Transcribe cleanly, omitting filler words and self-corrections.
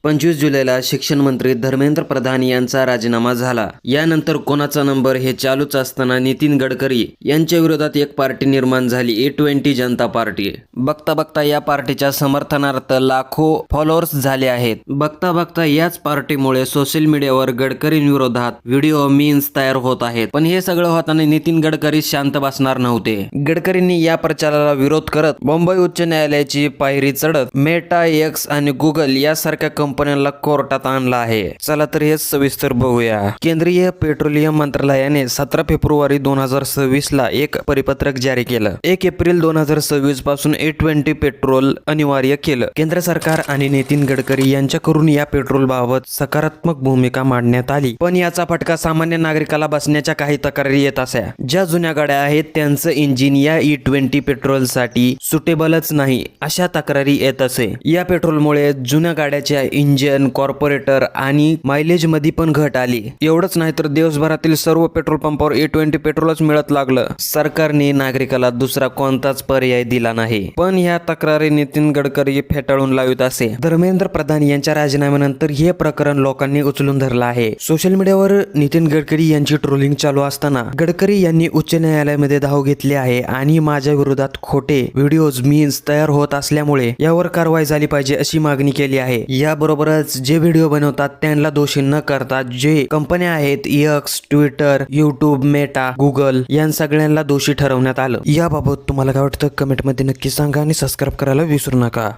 25 जुलैला शिक्षण मंत्री धर्मेंद्र प्रधान यांचा राजीनामा झाला। यानंतर कोणाचा नंबर हे चालूच असताना नितीन गडकरी यांच्या विरोधात एक पार्टी निर्माण झाली, A20 जनता पार्टी। बघता बघता या पार्टीच्या समर्थनार्थ लाखो फॉलोअर्स झाले आहेत। बघता बघता याच पार्टीमुळे सोशल मीडियावर गडकरींविरोधात व्हिडिओ मीम्स तयार होत आहेत। पण हे सगळं होताना नितीन गडकरी शांत बसणार नव्हते। गडकरींनी या प्रचाराला विरोध करत मुंबई उच्च न्यायालयाची पायरी चढत मेटा, एक्स आणि गुगल यासारख्या कंपन्यांना कोर्टात आणला आहे। चला तर हे सविस्तर बघूया। केंद्रीय पेट्रोलियम मंत्रालयाने 17 फेब्रुवारी 2026 ला एक परिपत्रक जारी केलं। 1 एप्रिल 2026 पासून A20 पेट्रोल अनिवार्य केलं। केंद्र सरकार आणि नितीन गडकरी यांच्याकडून या पेट्रोल बाबत सकारात्मक भूमिका मांडण्यात आली, पण याचा फटका सामान्य नागरिकाला बसण्याच्या काही तक्रारी येत असे। ज्या जुन्या गाड्या आहेत त्यांचं इंजिन या E20 पेट्रोलसाठी सुटेबलच नाही अशा तक्रारी येत असे। या पेट्रोलमुळे जुन्या गाड्याच्या इंजिन, कॉर्पोरेटर आणि मायलेज मध्ये पण घट आली। एवढंच नाही तर दिवसभरातील सर्व पेट्रोल पंपावर A20 पेट्रोलच मिळत लागलं। सरकारने नागरिकाला दुसरा कोणताच पर्याय दिला नाही। पण ह्या तक्रारी नितीन गडकरी फेटाळून लावित असे। धर्मेंद्र प्रधान यांच्या राजीनाम्यानंतर हे प्रकरण लोकांनी उचलून धरलं आहे। सोशल मीडियावर नितीन गडकरी यांची ट्रोलिंग चालू असताना गडकरी यांनी उच्च न्यायालयामध्ये धाव घेतली आहे आणि माझ्या विरोधात खोटे व्हिडिओज, मीम्स तयार होत असल्यामुळे यावर कारवाई झाली पाहिजे अशी मागणी केली आहे। याबरोबरच जे व्हिडिओ बनवतात त्यांना दोषी न करता जे कंपन्या आहेत x, Twitter, YouTube, Meta, Google या सगळ्यांना दोषी ठरवण्यात आलं। याबाबत तुम्हाला काय वाटतं कमेंटमध्ये नक्की सांगा आणि सबस्क्राईब करायला विसरू नका।